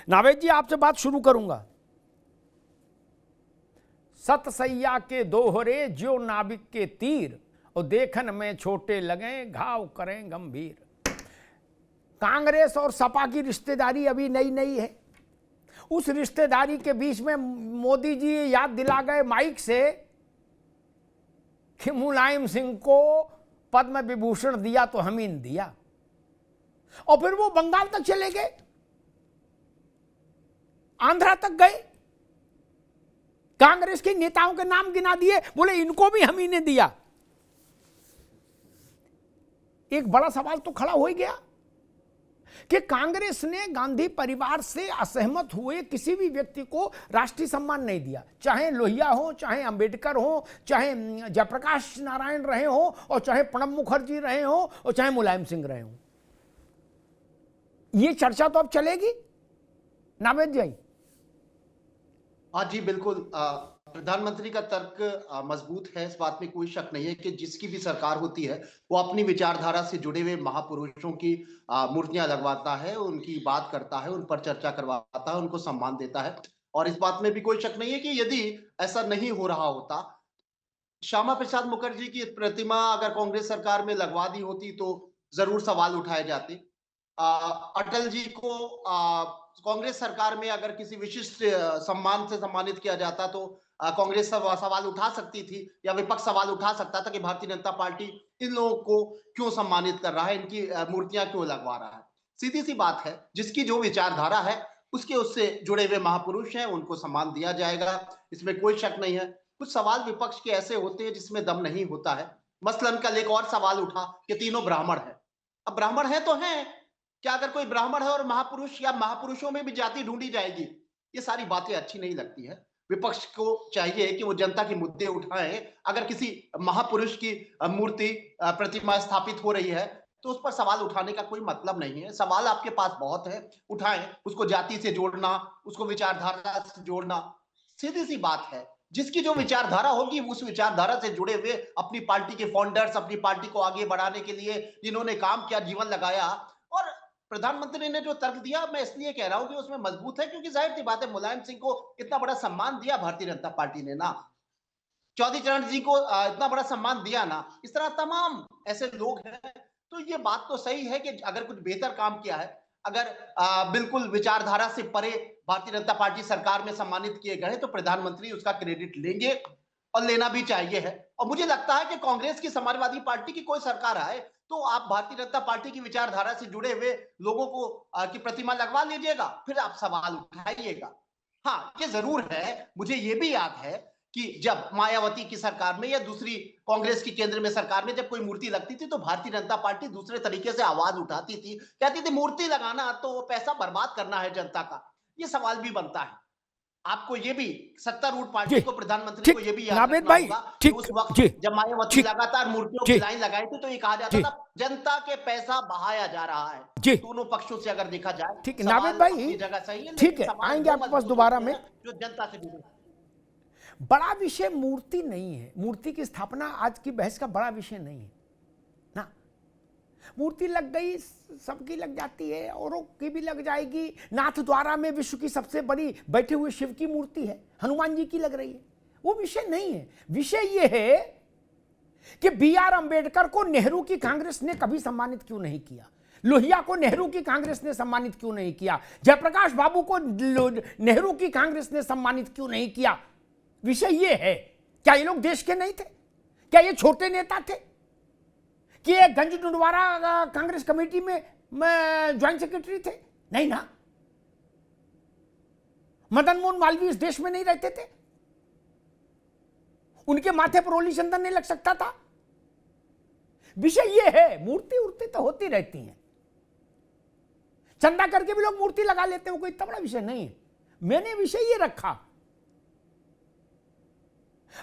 नावेद जी, आपसे बात शुरू करूंगा। सतसैया के दोहरे ज्यो नाविक के तीर, और देखन में छोटे लगे घाव करें गंभीर। कांग्रेस और सपा की रिश्तेदारी अभी नई नई है। उस रिश्तेदारी के बीच में मोदी जी याद दिला गए माइक से कि मुलायम सिंह को पद्म विभूषण दिया तो हम ही दिया, और फिर वो बंगाल तक चले गए, आंध्रा तक गए, कांग्रेस के नेताओं के नाम गिना दिए, बोले इनको भी हम ही ने दिया। एक बड़ा सवाल तो खड़ा हो ही गया कि कांग्रेस ने गांधी परिवार से असहमत हुए किसी भी व्यक्ति को राष्ट्रीय सम्मान नहीं दिया, चाहे लोहिया हो, चाहे अंबेडकर हो, चाहे जयप्रकाश नारायण रहे हो, और चाहे प्रणब मुखर्जी रहे हो, और चाहे मुलायम सिंह रहे हो। ये चर्चा तो अब चलेगी नावेद जी। हाँ जी, बिल्कुल। प्रधानमंत्री का तर्क मजबूत है, इस बात में कोई शक नहीं है कि जिसकी भी सरकार होती है वो अपनी विचारधारा से जुड़े हुए महापुरुषों की मूर्तियां लगवाता है, उनकी बात करता है, उन पर चर्चा करवाता है, उनको सम्मान देता है। और इस बात में भी कोई शक नहीं है कि यदि ऐसा नहीं हो रहा होता, श्यामा प्रसाद मुखर्जी की प्रतिमा अगर कांग्रेस सरकार में लगवा दी होती तो जरूर सवाल उठाए जाते। अटल जी को कांग्रेस सरकार में अगर किसी विशिष्ट सम्मान से सम्मानित किया जाता तो कांग्रेस सवाल उठा सकती थी, या विपक्ष सवाल उठा सकता था कि भारतीय जनता पार्टी इन लोगों को क्यों सम्मानित कर रहा है, इनकी मूर्तियां क्यों लगवा रहा है। सीधी सी बात है, जिसकी जो विचारधारा है उसके उससे जुड़े हुए महापुरुष हैं, उनको सम्मान दिया जाएगा, इसमें कोई शक नहीं है। कुछ सवाल विपक्ष के ऐसे होते हैं जिसमें दम नहीं होता है। मसलन कल एक और सवाल उठा कि तीनों ब्राह्मण है। अब ब्राह्मण है तो है, क्या अगर कोई ब्राह्मण है और महापुरुष या महापुरुषों में भी जाति ढूंढी जाएगी? ये सारी बातें अच्छी नहीं लगती है। विपक्ष को चाहिए कि वो जनता के मुद्दे उठाएं। अगर किसी महापुरुष की मूर्ति प्रतिमा स्थापित हो रही है तो उस पर सवाल उठाने का कोई मतलब नहीं है। सवाल आपके पास बहुत है, उठाएं। उसको जाति से जोड़ना, उसको विचारधारा से जोड़ना, सीधी सी बात है। जिसकी जो विचारधारा होगी उस विचारधारा से जुड़े हुए अपनी पार्टी के फाउंडर्स, अपनी पार्टी को आगे बढ़ाने के लिए जिन्होंने काम किया, जीवन लगाया, और प्रधानमंत्री ने जो तर्क दिया, मैं इसलिए कह रहा हूं कि उसमें मजबूत है, क्योंकि जाहिर सी बात है मुलायम सिंह को इतना बड़ा सम्मान दिया भारतीय जनता पार्टी ने ना, चौधरी चरण जी को इतना बड़ा सम्मान दिया ना, इस तरह तमाम ऐसे लोग हैं। तो ये बात तो सही है कि अगर कुछ बेहतर काम किया है, अगर बिल्कुल विचारधारा से परे भारतीय जनता पार्टी सरकार में सम्मानित किए गए तो प्रधानमंत्री उसका क्रेडिट लेंगे और लेना भी चाहिए है। और मुझे लगता है कि कांग्रेस की, समाजवादी पार्टी की कोई सरकार आए तो आप भारतीय जनता पार्टी की विचारधारा से जुड़े हुए लोगों को की प्रतिमा लगवा लीजिएगा, फिर आप सवाल उठाइएगा। हाँ, ये जरूर है, मुझे ये भी याद है कि जब मायावती की सरकार में या दूसरी कांग्रेस की केंद्र में सरकार में जब कोई मूर्ति लगती थी तो भारतीय जनता पार्टी दूसरे तरीके से आवाज उठाती थी, कहती थी मूर्ति लगाना तो पैसा बर्बाद करना है जनता का। ये सवाल भी बनता है। आपको ये भी सत्तारूढ़ पार्टी को, प्रधानमंत्री को ये भी याद रखना होगा कि उस वक्त जब मायावती लगातार मूर्तियों की लाइन लगाई थी तो ये कहा जाता था जनता के पैसा बहाया जा रहा है। दोनों पक्षों से अगर देखा जाए, ठीक है नावेद भाई, जगह सही है, ठीक है, आएंगे आपके पास दोबारा में। जो जनता से जुड़े, बड़ा विषय मूर्ति नहीं है, मूर्ति की स्थापना आज की बहस का बड़ा विषय नहीं है ना। मूर्ति लग गई, सबकी लग जाती है, औरों की भी लग जाएगी। नाथ द्वारा में विश्व की सबसे बड़ी बैठे हुए शिव की मूर्ति है, हनुमान जी की लग रही है, वो विषय नहीं है। विषय ये है कि BR अंबेडकर को नेहरू की कांग्रेस ने कभी सम्मानित क्यों नहीं किया, लोहिया को नेहरू की कांग्रेस ने सम्मानित क्यों नहीं किया, जयप्रकाश बाबू को नेहरू की कांग्रेस ने सम्मानित क्यों नहीं किया। विषय ये है, क्या ये लोग देश के नहीं थे? क्या ये छोटे नेता थे कि ये गंज डुंडवारा कांग्रेस कमेटी में ज्वाइंट सेक्रेटरी थे? नहीं ना। मदन मोहन मालवीय इस देश में नहीं रहते थे, उनके माथे पर ओली चंदन नहीं लग सकता था। विषय ये है, मूर्ति उर्ति तो होती रहती हैं, चंदा करके भी लोग मूर्ति लगा लेते हैं, कोई इतना बड़ा विषय नहीं है। मैंने विषय ये रखा,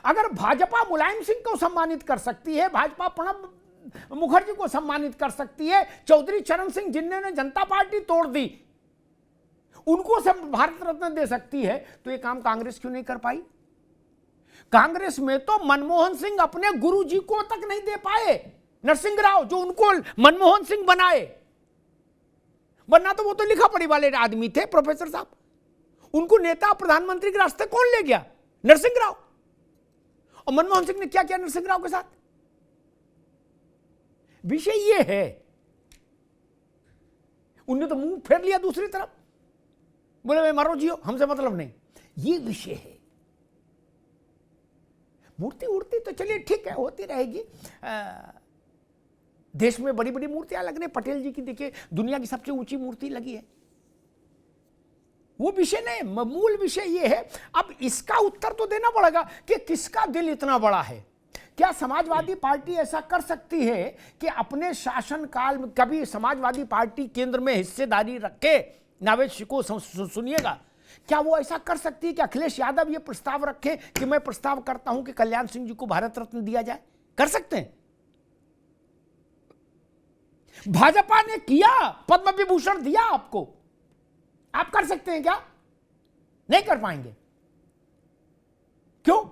अगर भाजपा मुलायम सिंह को सम्मानित कर सकती है, भाजपा प्रणब मुखर्जी को सम्मानित कर सकती है, चौधरी चरण सिंह जिन्होंने जनता पार्टी तोड़ दी उनको सब भारत रत्न दे सकती है, तो ये काम कांग्रेस क्यों नहीं कर पाई? कांग्रेस में तो मनमोहन सिंह अपने गुरुजी को तक नहीं दे पाए, नरसिंह राव, जो उनको मनमोहन सिंह बनाए, वरना तो वो तो लिखा पढ़ी वाले आदमी थे प्रोफेसर साहब। उनको नेता प्रधानमंत्री के रास्ते कौन ले गया? नरसिंह राव। और मनमोहन सिंह ने क्या किया नरसिंह राव के साथ? विषय ये है, उनने तो मुंह फेर लिया दूसरी तरफ, बोले मैं मारो जियो, हमसे मतलब नहीं। ये विषय है। मूर्ति उड़ती तो चलिए ठीक है, होती रहेगी। देश में बड़ी बड़ी मूर्तियां लगने, पटेल जी की देखिए दुनिया की सबसे ऊंची मूर्ति लगी है। वो विषय नहीं, मूल विषय ये है। अब इसका उत्तर तो देना पड़ेगा कि किसका दिल इतना बड़ा है। क्या समाजवादी पार्टी ऐसा कर सकती है कि अपने शासनकाल में कभी समाजवादी पार्टी केंद्र में हिस्सेदारी रखे? नावेद को सुनिएगा, क्या वो ऐसा कर सकती है कि अखिलेश यादव ये प्रस्ताव रखे कि मैं प्रस्ताव करता हूं कि कल्याण सिंह जी को भारत रत्न दिया जाए? कर सकते हैं? भाजपा ने किया, पद्म विभूषण दिया आपको। आप कर सकते हैं क्या? नहीं कर पाएंगे। क्यों?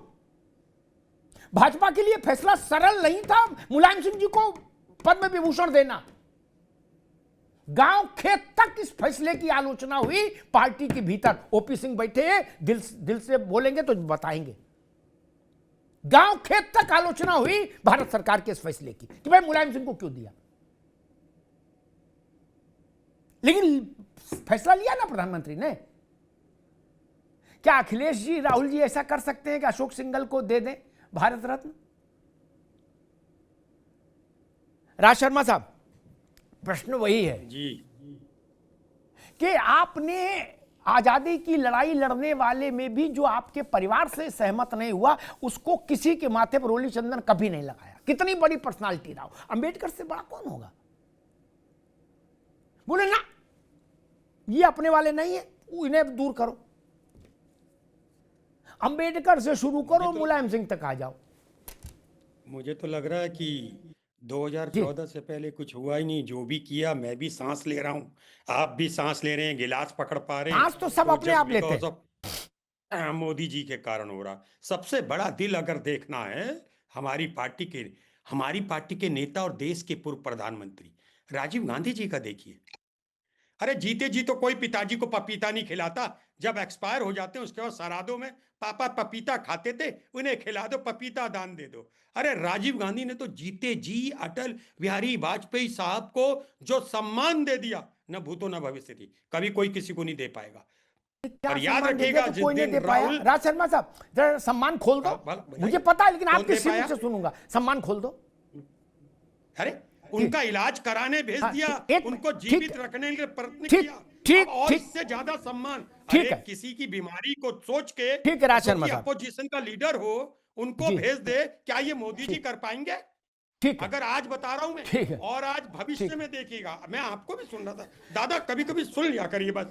भाजपा के लिए फैसला सरल नहीं था मुलायम सिंह जी को पद्म विभूषण देना। गांव खेत तक इस फैसले की आलोचना हुई पार्टी के भीतर। ओपी सिंह बैठे हैं, दिल से बोलेंगे तो बताएंगे। गांव खेत तक आलोचना हुई भारत सरकार के इस फैसले की कि भाई मुलायम सिंह को क्यों दिया। लेकिन फैसला लिया ना प्रधानमंत्री ने। क्या अखिलेश जी, राहुल जी ऐसा कर सकते हैं कि अशोक सिंघल को दे दें भारत रत्न? राज शर्मा साहब, प्रश्न वही है जी कि आपने आजादी की लड़ाई लड़ने वाले में भी जो आपके परिवार से सहमत नहीं हुआ, उसको किसी के माथे पर रोली चंदन कभी नहीं लगाया। कितनी बड़ी पर्सनालिटी रहा हो, अंबेडकर से बड़ा कौन होगा? बोले ना ये अपने वाले नहीं है, इन्हें दूर करो। अंबेडकर से शुरू करो, मुलायम सिंह तक आ जाओ। मुझे तो लग रहा है कि 2014 से पहले कुछ हुआ ही नहीं। जो भी किया, मैं भी सांस ले रहा हूँ, आप भी सांस ले रहे हैं, गिलास पकड़ पा रहे हैं। सांस तो सब अपने आप लेते हैं। मोदी जी के कारण हो रहा। सबसे बड़ा दिल अगर देखना है हमारी पार्टी के नेता और देश के पूर्व प्रधानमंत्री राजीव गांधी जी का देखिए। अरे जीते जी तो कोई पिताजी को पपीता नहीं खिलाता, जब एक्सपायर हो जाते हैं उसके बाद सरादों में पापा पपीता खाते थे, उन्हें खिला दो, पपीता दान दे दो। अरे राजीव गांधी ने तो जीते जी अटल बिहारी वाजपेयी साहब को जो सम्मान दे दिया, न भूतो न भविष्य थी, कभी कोई किसी को नहीं दे पाएगा। और याद रखिएगा जिस दिन राहुल, राज शर्मा साहब जरा सम्मान खोल दो। मुझे पता है, लेकिन आपके सीने से सुनूंगा। सम्मान खोल दो। अरे उनका इलाज कराने भेज दिया, उनको जीवित रखने के लिए प्रयत्न किया, ठीक, और इससे ज्यादा सम्मान। ठीक है, किसी की बीमारी को सोच के ठीक है राज शर्मा साहब, अपोजिशन का लीडर हो उनको भेज दे, क्या ये मोदी जी कर पाएंगे? ठीक है, अगर आज बता रहा हूं मैं, ठीक है, और आज भविष्य में देखिएगा। मैं आपको भी सुन रहा था दादा, कभी कभी सुन लिया करिए, बस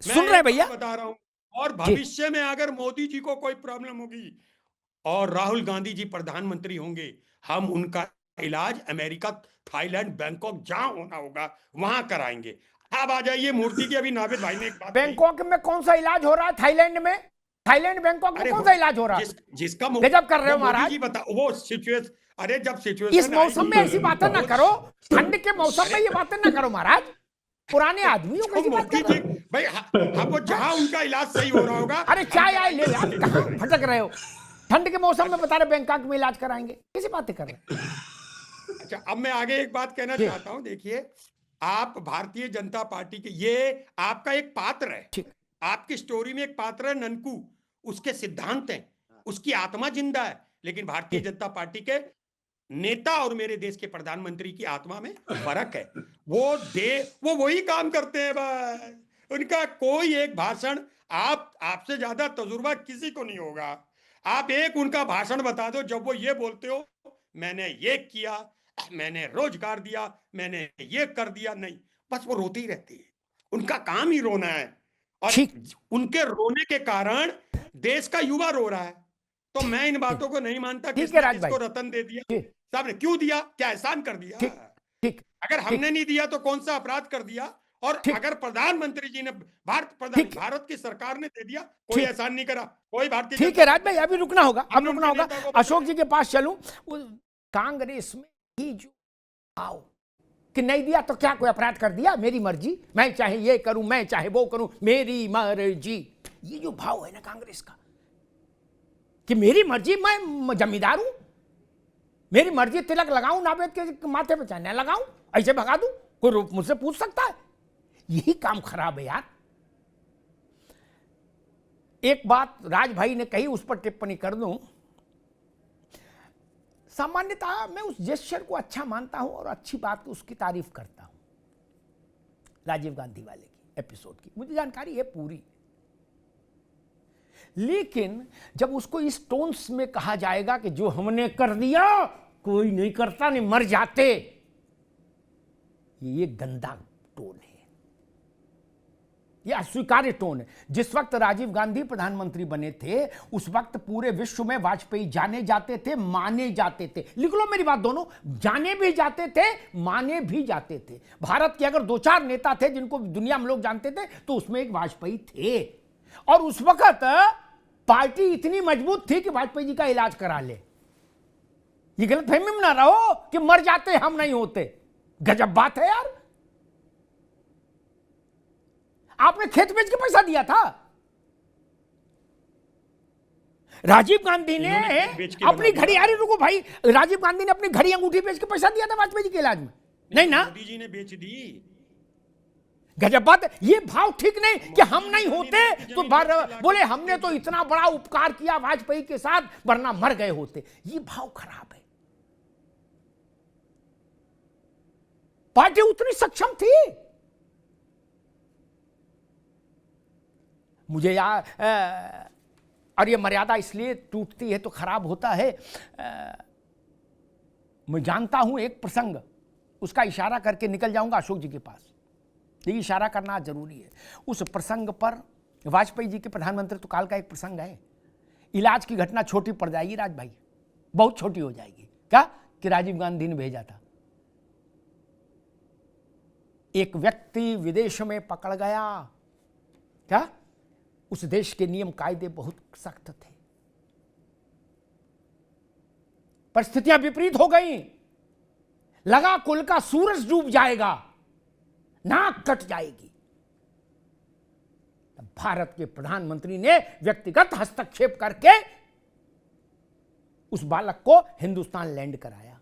सुन रहे भैया, बता रहा हूं। और भविष्य में अगर मोदी जी को कोई प्रॉब्लम होगी और राहुल गांधी जी प्रधानमंत्री होंगे, हम उनका इलाज अमेरिका, थाईलैंड, बैंकॉक जहां होना होगा वहां कराएंगे। अब आ जाइए मूर्ति की। अभी नावेद भाई ने एक बात, बैंकॉक में कौन सा इलाज हो रहा है? थाईलैंड में, थाईलैंड बैंकॉक में कौन सा इलाज हो रहा है? जिसका गजब कर रहे हो महाराज जी, बता वो सिचुएशन। अरे जब सिचुएशन इस मौसम में ऐसी बातें ना करो, ठंड के मौसम में ये बातें ना करो महाराज। पुराने आदमियों को बात कर रहे हो भाई। अब वो जहां उनका इलाज सही हो रहा होगा। अरे चाय आए ले, आप कहां भटक रहे हो? ठंड के मौसम में बता रहे बैंकॉक में इलाज कराएंगे, कैसी बातें कर रहे हैं? अच्छा, अब मैं आगे एक बात कहना चाहता हूं। देखिए, आप भारतीय जनता पार्टी के, ये आपका एक पात्र है, आपकी स्टोरी में एक पात्र है ननकू, उसके सिद्धांत हैं, उसकी आत्मा जिंदा है, लेकिन भारतीय जनता पार्टी के नेता और मेरे देश के प्रधानमंत्री की आत्मा में फर्क है। वो वही काम करते हैं बस। उनका कोई एक भाषण, आपसे ज्यादा तजुर्बा किसी को नहीं होगा। आप एक उनका भाषण बता दो, जब वो ये बोलते हो मैंने ये किया, मैंने रोजगार दिया, मैंने ये कर दिया, नहीं, बस वो रोते ही रहते हैं। उनका काम ही रोना है, और उनके रोने के कारण देश का युवा रो रहा है। तो मैं इन बातों को नहीं मानता कि किसको रतन दे दिया, साहब ने क्यों दिया, क्या एहसान कर दिया? अगर हमने नहीं दिया तो कौन सा अपराध कर दिया? और अगर प्रधानमंत्री जी ने, भारत की सरकार ने दे दिया, कोई एहसान नहीं करा, कोई भारतीय। ठीक है राज भाई, अभी रुकना होगा, अब रुकना होगा। अशोक जी के पास चलूं। कांग्रेस में ही जो आओ कि नहीं दिया तो क्या कोई अपराध कर दिया? मेरी मर्जी, मैं चाहे ये करूं, मैं चाहे वो करूं, मेरी मर्जी। ये जो भाव है ना कांग्रेस का कि मेरी मर्जी, मैं जमींदार हूं, मेरी मर्जी, तिलक लगाऊं नावेद के माथे पे चाहे न लगाऊं, ऐसे भगा दूं, कोई मुझसे पूछ सकता है? यही काम खराब है यार। एक बात राज भाई ने कही, उस पर टिप्पणी कर दूं। सामान्यतः मैं उस जेस्चर को अच्छा मानता हूं और अच्छी बात उसकी तारीफ करता हूं, राजीव गांधी वाले की एपिसोड की मुझे जानकारी है पूरी। लेकिन जब उसको इस टोन्स में कहा जाएगा कि जो हमने कर दिया कोई नहीं करता, नहीं मर जाते, ये गंदा टोन है, यह अस्वीकार्य टोन है। जिस वक्त राजीव गांधी प्रधानमंत्री बने थे उस वक्त पूरे विश्व में वाजपेयी जाने जाते थे, माने जाते थे। लिख लो मेरी बात दोनों, जाने भी जाते थे, माने भी जाते थे। भारत के अगर 2-4 नेता थे जिनको दुनिया में लोग जानते थे तो उसमें एक वाजपेयी थे। और उस वक्त पार्टी इतनी मजबूत थी कि वाजपेयी जी का इलाज करा ले। ये गलतफहमी में ना रहो कि मर जाते हम नहीं होते। गजब बात है यार। आपने खेत बेच के पैसा दिया था। राजीव गांधी ने अपनी घड़ी, अरे रुको भाई, राजीव गांधी ने अपनी घड़ी अंगूठी बेच के पैसा दिया था वाजपेयी जी के इलाज में, नहीं ना? मोदी जी ने बेच दी। गजब बात है। ये भाव ठीक नहीं कि हम नहीं होते तो बोले हमने तो इतना बड़ा उपकार किया वाजपेयी के साथ वरना मर गए होते। ये भाव खराब है। पार्टी उतनी सक्षम थी। मुझे यार और ये मर्यादा इसलिए टूटती है तो खराब होता है। मैं जानता हूं एक प्रसंग, उसका इशारा करके निकल जाऊंगा अशोक जी के पास, ये इशारा करना जरूरी है। उस प्रसंग पर वाजपेयी जी के प्रधानमंत्री काल का एक प्रसंग है। इलाज की घटना छोटी पड़ जाएगी राज भाई, बहुत छोटी हो जाएगी। क्या कि राजीव गांधी ने भेजा था, एक व्यक्ति विदेश में पकड़ गया। क्या उस देश के नियम कायदे बहुत सख्त थे, परिस्थितियां विपरीत हो गई, लगा कुल का सूरज डूब जाएगा, नाक कट जाएगी। भारत के प्रधानमंत्री ने व्यक्तिगत हस्तक्षेप करके उस बालक को हिंदुस्तान लैंड कराया।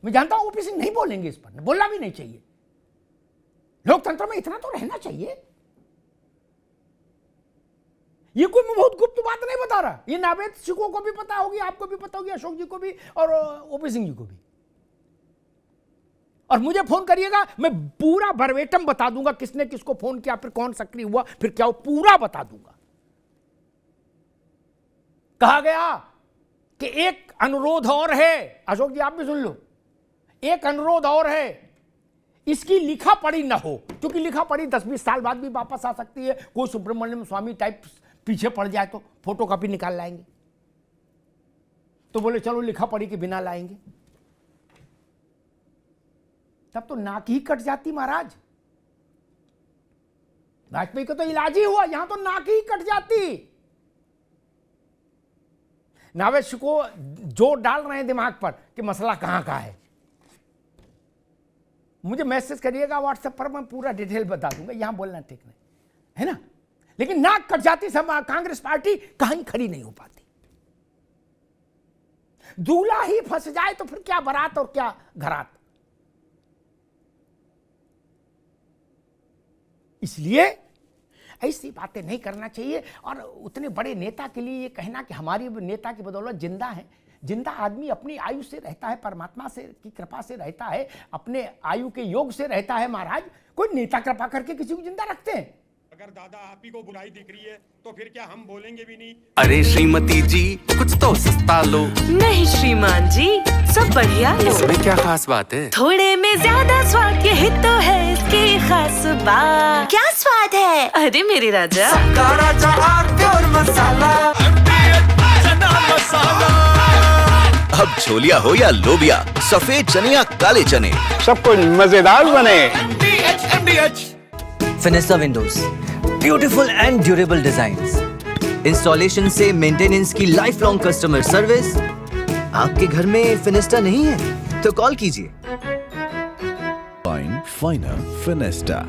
मैं जानता हूं ओपी सिंह नहीं बोलेंगे इस पर, बोलना भी नहीं चाहिए। लोकतंत्र में इतना तो रहना चाहिए। ये कोई मैं बहुत गुप्त बात नहीं बता रहा, ये नावेद सिखों को भी पता होगी, आपको भी पता होगी, अशोक जी को भी और ओपी सिंह जी को भी। और मुझे फोन करिएगा, मैं पूरा वर्बेटम बता दूंगा किसने किसको फोन किया, फिर कौन सक्रिय हुआ, फिर क्या, पूरा बता दूंगा। कहा गया कि एक अनुरोध और है, अशोक जी आप भी सुन लो, एक अनुरोध और है, इसकी लिखा पढ़ी ना हो, क्योंकि लिखा पढ़ी 10-20 साल बाद भी वापस आ सकती है। कोई सुब्रमण्यम स्वामी टाइप पीछे पड़ जाए तो फोटोकॉपी निकाल लाएंगे। तो बोले चलो लिखा पढ़ी के बिना लाएंगे, तब तो नाक ही कट जाती महाराज। वाजपेयी का तो इलाज ही हुआ, यहां तो नाक ही कट जाती। नावेद को जोर डाल रहे हैं दिमाग पर कि मसला कहां का है। मुझे मैसेज करिएगा व्हाट्सएप पर, मैं पूरा डिटेल बता दूंगा, यहां बोलना ठीक नहीं है ना। लेकिन नाक कट जाती, सब कांग्रेस पार्टी कहीं खड़ी नहीं हो पाती। दूल्हा ही फंस जाए तो फिर क्या बारात और क्या घरात। इसलिए ऐसी बातें नहीं करना चाहिए। और उतने बड़े नेता के लिए ये कहना कि हमारी नेता की बदौलत जिंदा है, जिंदा आदमी अपनी आयु से रहता है, परमात्मा से की कृपा से रहता है, अपने आयु के योग से रहता है महाराज। कोई नेता कृपा करके किसी को जिंदा रखते हैं? अगर दादा आप ही को बुराई दिख रही है तो फिर क्या हम बोलेंगे भी नहीं? अरे श्रीमती जी कुछ तो सस्ता लो। नहीं श्रीमान जी, सब बढ़िया लो। इसमें क्या खास बात है? थोड़े में ज्यादा स्वाद, यही तो है इसकी खास बात। क्या स्वाद है? अरे मेरे राजा, सबका राजा और मसाला। अब छोलिया हो या लोबिया, सफेद चने या काले चने, सब कुछ मजेदार बने। Fenesta windows, beautiful and durable designs, installation से मेंटेनेंस की लाइफ लॉन्ग कस्टमर सर्विस। आपके घर में फिनिस्टा नहीं है तो कॉल कीजिए finer Finesta.